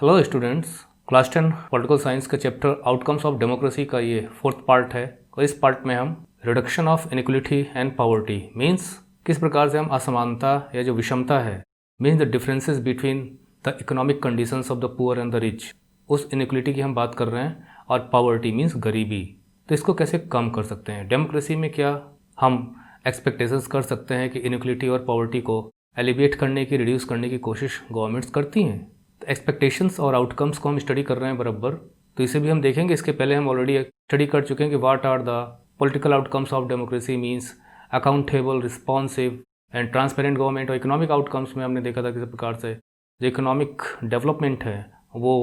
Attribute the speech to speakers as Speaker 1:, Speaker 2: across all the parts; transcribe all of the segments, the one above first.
Speaker 1: Hello students, class 10 political science का chapter outcomes of democracy का ये फोर्थ पार्ट है। और इस पार्ट में हम reduction of inequality and poverty means किस प्रकार से हम असमानता या जो विषमता है means the differences between the economic conditions of the poor and the rich, उस इनइक्वालिटी की हम बात कर रहे हैं। और पॉवर्टी मीन्स गरीबी, तो इसको कैसे कम कर सकते हैं। डेमोक्रेसी में क्या हम एक्सपेक्टेशंस कर सकते हैं कि इनइक्वालिटी और पॉवर्टी को एलिविएट करने की, रिड्यूस करने की कोशिश गवर्नमेंट्स करती हैं। तो एक्सपेक्टेशंस और आउटकम्स को हम स्टडी कर रहे हैं बराबर, तो इसे भी हम देखेंगे। इसके पहले हम ऑलरेडी स्टडी कर चुके हैं कि what are the political outcomes of democracy means accountable, responsive and transparent government. और इकोनॉमिक आउटकम्स में हमने देखा था किस प्रकार से जो इकोनॉमिक डेवलपमेंट है वो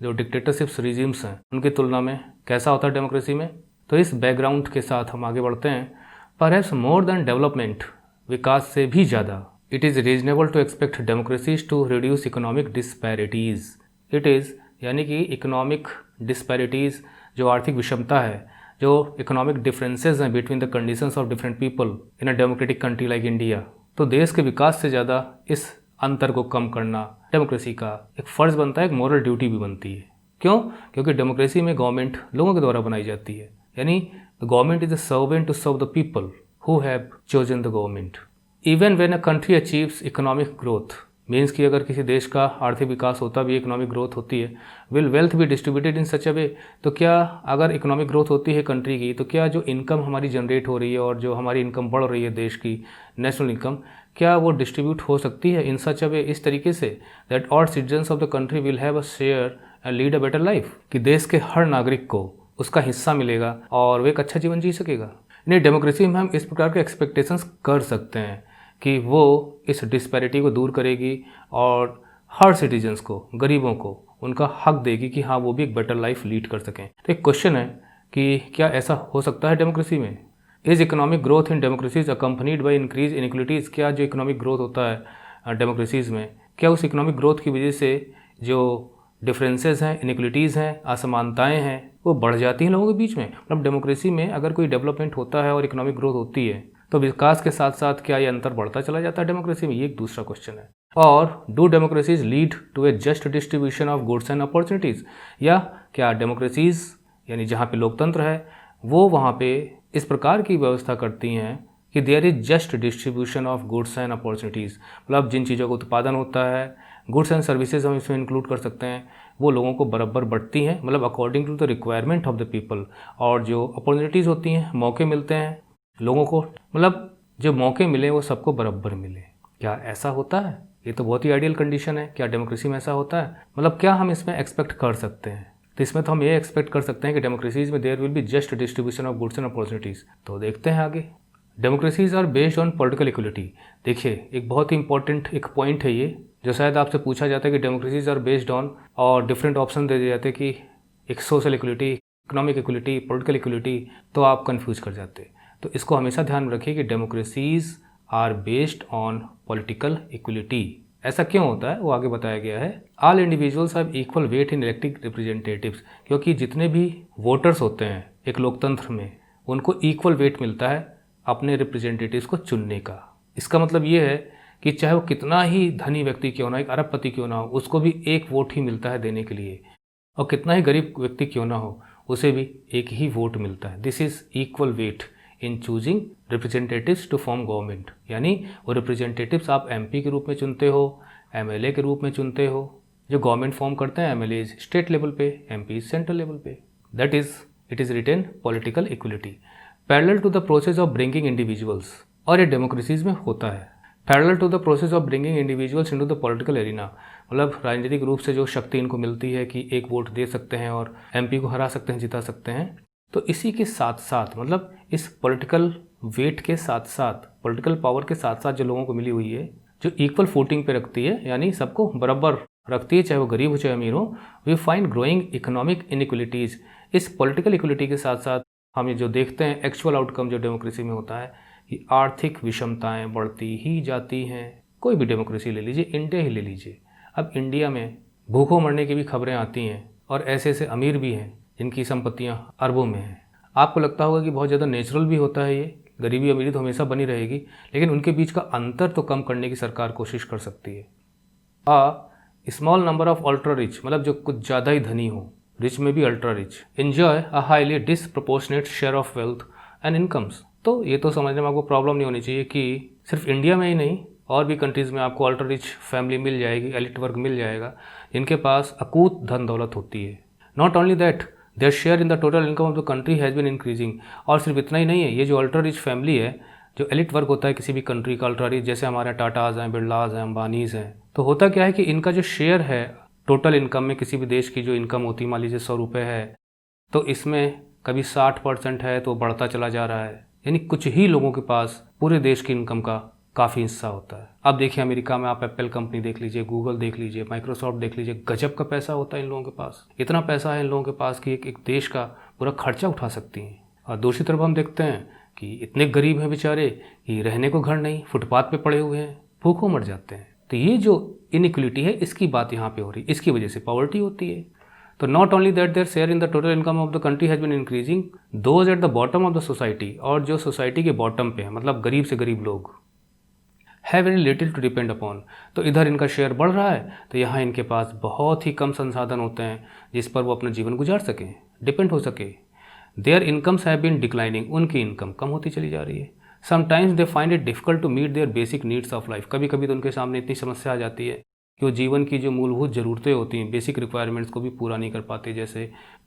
Speaker 1: जो डिक्टेटरशिप्स रिजीम्स हैं उनकी तुलना में कैसा होता है डेमोक्रेसी में। तो इस बैकग्राउंड के साथ हम आगे बढ़ते हैं। परहैप्स मोर देन डेवलपमेंट, विकास से भी ज़्यादा, it is reasonable to expect democracies to reduce economic disparities. It is यानी कि इकोनॉमिक डिस्पैरिटीज़, जो आर्थिक विषमता है, जो इकोनॉमिक डिफरेंसेस हैं between the conditions of different people in a democratic country like India, तो देश के विकास से ज़्यादा इस अंतर को कम करना डेमोक्रेसी का एक फ़र्ज़ बनता है, एक मॉरल ड्यूटी भी बनती है। क्यों? क्योंकि डेमोक्रेसी में गवर्नमेंट लोगों के द्वारा बनाई जाती है, यानी the government is a servant to serve the people who have chosen the government. Even when a country achieves economic growth, means कि अगर किसी देश का आर्थिक विकास होता भी, इकोनॉमिक ग्रोथ होती है, विल वेल्थ भी डिस्ट्रीब्यूटेड इन सच अ वे, तो क्या अगर इकोनॉमिक ग्रोथ होती है कंट्री की, तो क्या जो इनकम हमारी जनरेट हो रही है और जो हमारी इनकम बढ़ रही है देश की नेशनल इनकम, क्या वो डिस्ट्रीब्यूट हो सकती है इन सच अ वे, इस तरीके say that all citizens of the country will have a share and lead a better life, कि देश के हर नागरिक को उसका हिस्सा मिलेगा और वे एक अच्छा जीवन जी सकेगा। यानी डेमोक्रेसी में हम इस प्रकार के एक्सपेक्टेशंस कर सकते हैं कि वो इस डिस्पैरिटी को दूर करेगी और हर सिटीजन्स को, गरीबों को उनका हक देगी कि हाँ वो भी एक बेटर लाइफ लीड कर सकें। तो एक क्वेश्चन है कि क्या ऐसा हो सकता है डेमोक्रेसी में? Is economic growth in democracies accompanied by increase inequalities? क्या जो इकोनॉमिक ग्रोथ होता है डेमोक्रेसीज़ में, क्या उस इकोनॉमिक ग्रोथ की वजह से जो डिफरेंसेस हैं, इनइक्वालिटीज़ हैं, असमानताएं हैं, वो बढ़ जाती हैं लोगों के बीच में? मतलब डेमोक्रेसी में अगर कोई डेवलपमेंट होता है और इकोनॉमिक ग्रोथ होती है तो विकास के साथ साथ क्या ये अंतर बढ़ता चला जाता है डेमोक्रेसी में? ये एक दूसरा क्वेश्चन है। और do democracies lead to a just distribution of goods and opportunities? या क्या डेमोक्रेसीज यानी जहाँ पे लोकतंत्र है वो वहाँ पे इस प्रकार की व्यवस्था करती हैं कि there is just distribution of goods and opportunities, मतलब जिन चीज़ों का उत्पादन होता है, गुड्स एंड सर्विसेज हम इसमें इंक्लूड कर सकते हैं, वो लोगों को बराबर बढ़ती हैं, मतलब according to the requirement of the people. और जो अपॉर्चुनिटीज़ होती हैं, मौके मिलते हैं लोगों को, मतलब जो मौके मिले वो सबको बराबर मिले। क्या ऐसा होता है? ये तो बहुत ही आइडियल कंडीशन है। क्या डेमोक्रेसी में ऐसा होता है? मतलब क्या हम इसमें एक्सपेक्ट कर सकते हैं? तो इसमें तो हम ये एक्सपेक्ट कर सकते हैं कि डेमोक्रेसीज में there will be just distribution of goods and opportunities. तो देखते हैं आगे। Democracies are based on political equality. देखिए एक बहुत ही इंपॉर्टेंट एक पॉइंट है ये, जो शायद आपसे पूछा जाता है कि डेमोक्रेसीज आर बेस्ड ऑन, और डिफरेंट ऑप्शन दे दिए जाते हैं कि एक social equality, economic equality, political equality, तो आप कन्फ्यूज कर जाते हैं। तो इसको हमेशा ध्यान में रखिए कि democracies are based on political equality. ऐसा क्यों होता है वो आगे बताया गया है। All individuals have equal weight in electing representatives, क्योंकि जितने भी वोटर्स होते हैं एक लोकतंत्र में उनको इक्वल वेट मिलता है अपने रिप्रेजेंटेटिव्स को चुनने का। इसका मतलब ये है कि चाहे वो कितना ही धनी व्यक्ति क्यों ना, एक अरबपति क्यों ना हो, उसको भी एक वोट ही मिलता है देने के लिए, और कितना ही गरीब व्यक्ति क्यों ना हो उसे भी एक ही वोट मिलता है। This is equal weight in choosing representatives to form government. यानी वो रिप्रेजेंटेटिव्स आप एमपी के रूप में चुनते हो, एमएलए के रूप में चुनते हो, जो गवर्नमेंट फॉर्म करते हैं, एमएलए स्टेट लेवल पे, एमपी सेंट्रल लेवल पे। That is it is written political equality parallel to the process of bringing individuals. और ये डेमोक्रेसीज में होता है parallel to the process of bringing individuals into the political arena. मतलब राजनीतिक रूप से जो शक्ति इनको मिलती है कि एक वोट दे सकते हैं और एमपी को हरा सकते हैं, जिता सकते हैं। तो इसी के साथ साथ, मतलब इस पॉलिटिकल वेट के साथ साथ, पॉलिटिकल पावर के साथ साथ जो लोगों को मिली हुई है, जो इक्वल फूटिंग पे रखती है, यानी सबको बराबर रखती है, चाहे वो गरीब हो चाहे अमीर हो। We find growing economic inequalities. इस पॉलिटिकल इक्वलिटी के साथ साथ हम ये जो देखते हैं एक्चुअल आउटकम जो डेमोक्रेसी में होता है कि आर्थिक विषमताएं बढ़ती ही जाती हैं। कोई भी डेमोक्रेसी ले लीजिए, इंडिया ही ले लीजिए। अब इंडिया में भूखों मरने की भी खबरें आती हैं, और ऐसे ऐसे अमीर भी हैं जिनकी संपत्तियां अरबों में हैं। आपको लगता होगा कि बहुत ज़्यादा नेचुरल भी होता है ये, गरीबी अमीरी तो हमेशा बनी रहेगी, लेकिन उनके बीच का अंतर तो कम करने की सरकार कोशिश कर सकती है। Small number of ultra rich, मतलब जो कुछ ज़्यादा ही धनी हो, रिच में भी ultra rich, enjoy a highly disproportionate share of wealth and incomes. तो ये तो समझने में आपको प्रॉब्लम नहीं होनी चाहिए कि सिर्फ इंडिया में ही नहीं, और भी कंट्रीज़ में आपको अल्ट्रा रिच फैमिली मिल जाएगी, एलिट वर्ग मिल जाएगा, जिनके पास अकूत धन दौलत होती है। Not only that, their share in the total income of the country has been increasing. और सिर्फ इतना ही नहीं है, ये जो अल्ट्रा रिच फैमिली है, जो एलिट वर्ग होता है किसी भी कंट्री का अल्ट्रा रिच, जैसे हमारे टाटाज हैं, बिरलाज हैं, अंबानीज हैं, तो होता क्या है कि इनका जो शेयर है टोटल इनकम में, किसी भी देश की जो इनकम होती है, मान लीजिए 100 रुपये है, तो इसमें कभी 60% है तो बढ़ता चला जा रहा है। यानी कुछ ही लोगों के पास पूरे देश की इनकम का काफ़ी हिस्सा होता है। अब देखिए अमेरिका में आप एप्पल कंपनी देख लीजिए, गूगल देख लीजिए, माइक्रोसॉफ्ट देख लीजिए, गजब का पैसा होता है इन लोगों के पास। इतना पैसा है इन लोगों के पास कि एक देश का पूरा खर्चा उठा सकती हैं। और दूसरी तरफ हम देखते हैं कि इतने गरीब हैं बेचारे कि रहने को घर नहीं, फुटपाथ पे पड़े हुए हैं, भूखों मर जाते हैं। तो ये जो इनइक्वलिटी है, इसकी बात यहाँ पे हो रही है, इसकी वजह से पॉवर्टी होती है। तो not only that their share in the total income of the country has been increasing, those at the bottom of the society, और जो सोसाइटी के बॉटम पे है, मतलब गरीब से गरीब लोग, है very little to depend upon. तो इधर इनका शेयर बढ़ रहा है, तो यहाँ इनके पास बहुत ही कम संसाधन होते हैं जिस पर वो अपना जीवन गुजार सकें, डिपेंड हो सके। Their incomes have been declining, उनकी इनकम कम होती चली जा रही है। Sometimes they find it difficult to meet their basic needs of life, कभी कभी तो उनके सामने इतनी समस्या आ जाती है कि वो जीवन की जो मूलभूत ज़रूरतें होती हैं, बेसिक रिक्वायरमेंट्स को भी पूरा नहीं कर पाते,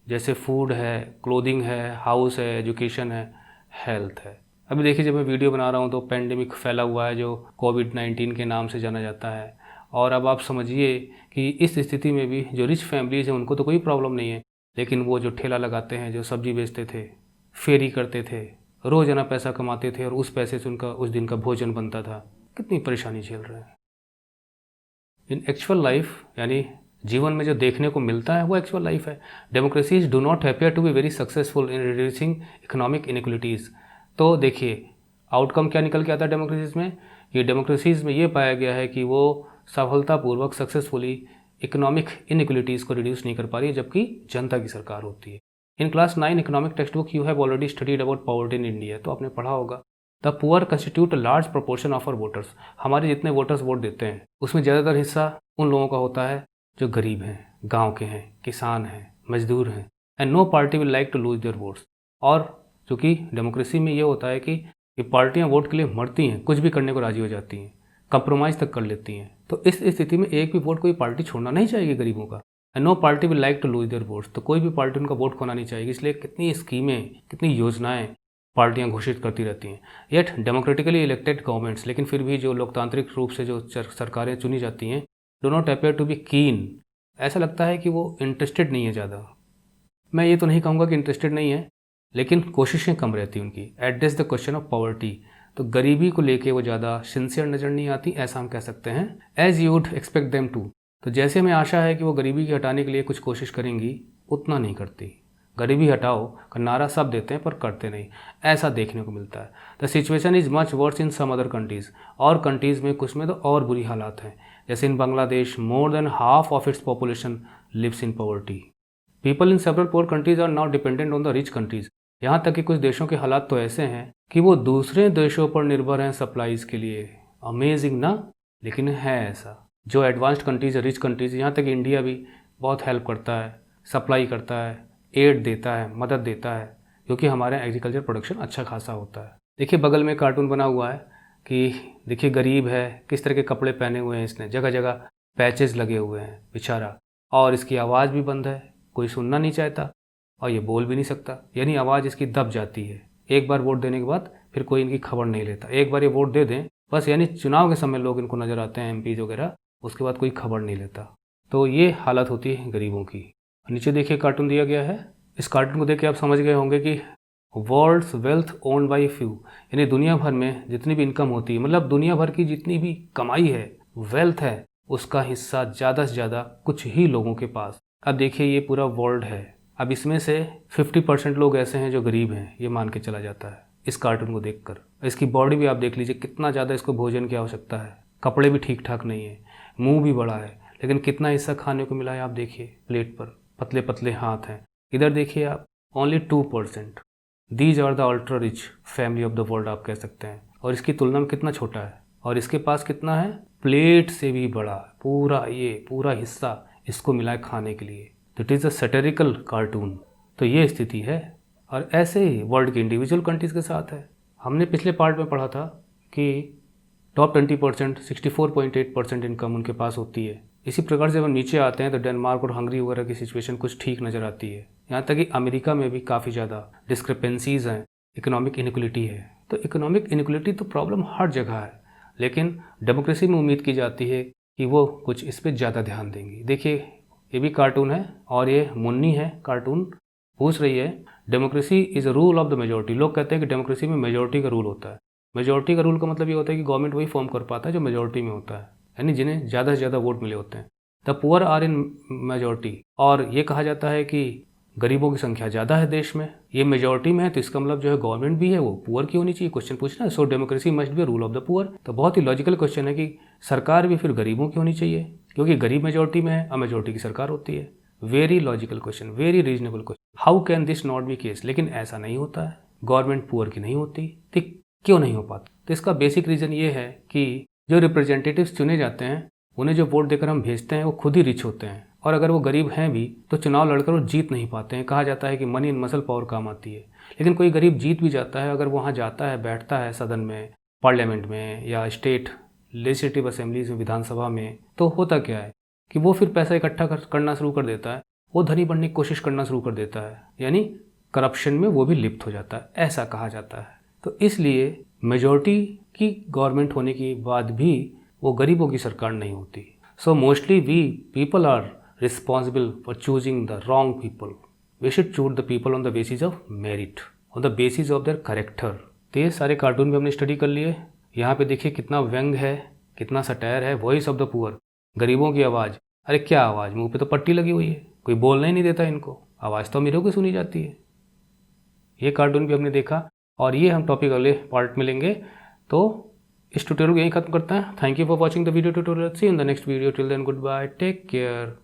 Speaker 1: जैसे फूड है, क्लोथिंग है, हाउस है, एजुकेशन है, हेल्थ है। अभी देखिए जब मैं वीडियो बना रहा हूँ तो पेंडेमिक फैला हुआ है जो कोविड-19 के नाम से जाना जाता है। और अब आप समझिए कि इस स्थिति में भी जो रिच फैमिलीज़ हैं उनको तो कोई प्रॉब्लम नहीं है, लेकिन वो जो ठेला लगाते हैं, जो सब्जी बेचते थे, फेरी करते थे, रोज़ाना पैसा कमाते थे और उस पैसे से उनका उस दिन का भोजन बनता था, कितनी परेशानी झेल रहे हैं। इन एक्चुअल लाइफ, यानी जीवन में जो देखने को मिलता है वो एक्चुअल लाइफ है। Democracies do not appear to be very successful in reducing economic inequalities. तो देखिए आउटकम क्या निकल के आता है डेमोक्रेसीज में, ये डेमोक्रेसीज में ये पाया गया है कि वो सफलतापूर्वक सक्सेसफुली इकोनॉमिक इनइक्वलिटीज़ को रिड्यूस नहीं कर पा रही है, जबकि जनता की सरकार होती है। In class 9 economic text book you have already studied about poverty in India, तो आपने पढ़ा होगा। The poor constitute a large proportion of our voters, हमारे जितने वोटर्स वोट देते हैं उसमें ज़्यादातर हिस्सा उन लोगों का होता है जो गरीब हैं, गांव के हैं, किसान हैं, मजदूर हैं। And no party will like to lose their votes. और चूँकि डेमोक्रेसी में ये होता है कि ये पार्टियां वोट के लिए मरती हैं, कुछ भी करने को राजी हो जाती हैं, कंप्रोमाइज़ तक कर लेती हैं। तो इस स्थिति में एक भी वोट कोई पार्टी छोड़ना नहीं चाहेगी गरीबों का। And no party will like to lose their votes, तो कोई भी पार्टी उनका वोट खोना नहीं चाहेगी। इसलिए कितनी स्कीमें, कितनी योजनाएं पार्टियां घोषित करती रहती हैं। येट डेमोक्रेटिकली इलेक्टेड गवर्नमेंट्स, लेकिन फिर भी जो लोकतांत्रिक रूप से जो सरकारें चुनी जाती हैं, do not appear to be keen, ऐसा लगता है कि वो इंटरेस्टेड नहीं है ज़्यादा। मैं ये तो नहीं कहूँगा कि इंटरेस्टेड नहीं है, लेकिन कोशिशें कम रहती हैं उनकी। Address the question of poverty, तो गरीबी को लेके वो ज़्यादा सिंसियर नज़र नहीं आती, ऐसा हम कह सकते हैं। As you would expect them to, तो जैसे हमें आशा है कि वो गरीबी की हटाने के लिए कुछ कोशिश करेंगी, उतना नहीं करती। गरीबी हटाओ का नारा सब देते हैं पर करते नहीं, ऐसा देखने को मिलता है। The situation is much worse in some other countries, और कंट्रीज़ में कुछ में तो और बुरी हालात हैं। जैसे in Bangladesh more than half of its population lives in poverty. People in several poor countries are now dependent on the rich countries, यहाँ तक कि कुछ देशों के हालात तो ऐसे हैं कि वो दूसरे देशों पर निर्भर हैं सप्लाईज़ के लिए। अमेजिंग ना, लेकिन है ऐसा। जो एडवांस्ड कंट्रीज है, रिच कंट्रीज, यहाँ तक इंडिया भी बहुत हेल्प करता है, सप्लाई करता है, एड देता है, मदद देता है, क्योंकि हमारे एग्रीकल्चर प्रोडक्शन अच्छा खासा होता है। देखिए बगल में कार्टून बना हुआ है कि देखिए गरीब है, किस तरह के कपड़े पहने हुए हैं इसने, जगह जगह पैचेस लगे हुए हैं बेचारा, और इसकी आवाज़ भी बंद है, कोई सुनना नहीं चाहता और ये बोल भी नहीं सकता, यानी आवाज़ इसकी दब जाती है। एक बार वोट देने के बाद फिर कोई इनकी खबर नहीं लेता। एक बार ये वोट दे दें बस, यानी चुनाव के समय लोग इनको नज़र आते हैं, एमपीज वगैरह, उसके बाद कोई खबर नहीं लेता। तो ये हालत होती है गरीबों की। नीचे देखिए कार्टून दिया गया है, इस कार्टून को देख के आप समझ गए होंगे कि world's wealth owned by few, यानी दुनिया भर में जितनी भी इनकम होती है, मतलब दुनिया भर की जितनी भी कमाई है, वेल्थ है, उसका हिस्सा ज़्यादा से ज़्यादा कुछ ही लोगों के पास। अब देखिए ये पूरा वर्ल्ड है, अब इसमें से 50% लोग ऐसे हैं जो गरीब हैं, ये मान के चला जाता है इस कार्टून को देखकर। इसकी बॉडी भी आप देख लीजिए, कितना ज़्यादा इसको भोजन की आवश्यकता है, कपड़े भी ठीक ठाक नहीं है, मुंह भी बड़ा है, लेकिन कितना हिस्सा खाने को मिला है आप देखिए, प्लेट पर पतले पतले हाथ हैं। इधर देखिए आप, only 2%। These are the ultra rich family of the world आप कह सकते हैं, और इसकी तुलना में कितना छोटा है, और इसके पास कितना है, प्लेट से भी बड़ा, पूरा हिस्सा इसको मिला है खाने के लिए। तो इट इज़ अ सैटिरिकल कार्टून। तो ये स्थिति है। और ऐसे ही वर्ल्ड के इंडिविजुअल कंट्रीज़ के साथ है। हमने पिछले पार्ट में पढ़ा था कि टॉप 20% 64.8% इनकम उनके पास होती है। इसी प्रकार से जब हम नीचे आते हैं तो डेनमार्क और हंगरी वगैरह की सिचुएशन कुछ ठीक नज़र आती है। यहाँ तक कि अमेरिका में भी काफ़ी ज़्यादा डिस्क्रिपेंसीज़ हैं, इकोनॉमिक इनइक्वलिटी है। तो इकोनॉमिक इनइक्वलिटी तो प्रॉब्लम हर जगह है, लेकिन डेमोक्रेसी में उम्मीद की जाती है कि वो कुछ इस पर ज़्यादा ध्यान देंगी। देखिए ये भी कार्टून है और ये मुन्नी है कार्टून, पूछ रही है democracy is a rule of the majority. लोग कहते हैं कि डेमोक्रेसी में मेजोरिटी का रूल होता है। मेजोरिटी का रूल का मतलब ये होता है कि गवर्नमेंट वही फॉर्म कर पाता है जो मेजोरिटी में होता है, यानी जिन्हें ज़्यादा से ज़्यादा वोट मिले होते हैं। The poor are in majority. और ये कहा जाता है कि गरीबों की संख्या ज़्यादा है देश में, ये मेजोरिटी में है, तो इसका मतलब जो है गवर्नमेंट भी है वो पुअर की होनी चाहिए। क्वेश्चन पूछना है, so democracy must be rule of the poor. तो बहुत ही लॉजिकल क्वेश्चन है कि सरकार भी फिर गरीबों की होनी चाहिए, क्योंकि गरीब मेजोरिटी में है और मेजोरिटी की सरकार होती है। Very logical question, very reasonable question. How can this not be case? लेकिन ऐसा नहीं होता है, गवर्नमेंट पुअर की नहीं होती। तो क्यों नहीं हो पाता? तो इसका बेसिक रीज़न ये है कि जो रिप्रेजेंटेटिव्स चुने जाते हैं, उन्हें जो वोट देकर हम भेजते हैं वो खुद ही रिच होते हैं, और अगर वो गरीब हैं भी तो चुनाव लड़कर वो जीत नहीं पाते हैं। कहा जाता है कि मनी इन मसल पावर काम आती है। लेकिन कोई गरीब जीत भी जाता है, अगर वहाँ जाता है, बैठता है सदन में, पार्लियामेंट में या स्टेट लेजिस्लेटिव असेंबलीज में, विधानसभा में, तो होता क्या है कि वो फिर पैसा इकट्ठा करना शुरू कर देता है, वो धनी बनने की कोशिश करना शुरू कर देता है, यानी करप्शन में वो भी लिप्त हो जाता है, ऐसा कहा जाता है। तो इसलिए मेजॉरिटी की गवर्नमेंट होने के बाद भी वो गरीबों की सरकार नहीं होती। So mostly we people are responsible for choosing the wrong people. We should choose the people on the basis of merit, on the basis of their character. तो ये सारे कार्टून भी हमने स्टडी कर लिए। यहाँ पे देखिए कितना व्यंग है, कितना सटायर है। वॉइस ऑफ द पुअर, गरीबों की आवाज़। अरे क्या आवाज़, मुंह पे तो पट्टी लगी हुई है, कोई बोलना ही नहीं देता इनको, आवाज़ तो अमीरों की सुनी जाती है। ये कार्टून भी हमने देखा और ये हम टॉपिक अगले पार्ट में लेंगे। तो इस ट्यूटोरियल को यहीं खत्म करते हैं। Thank you for watching the video tutorial. See in the next video. Till then goodbye, take care.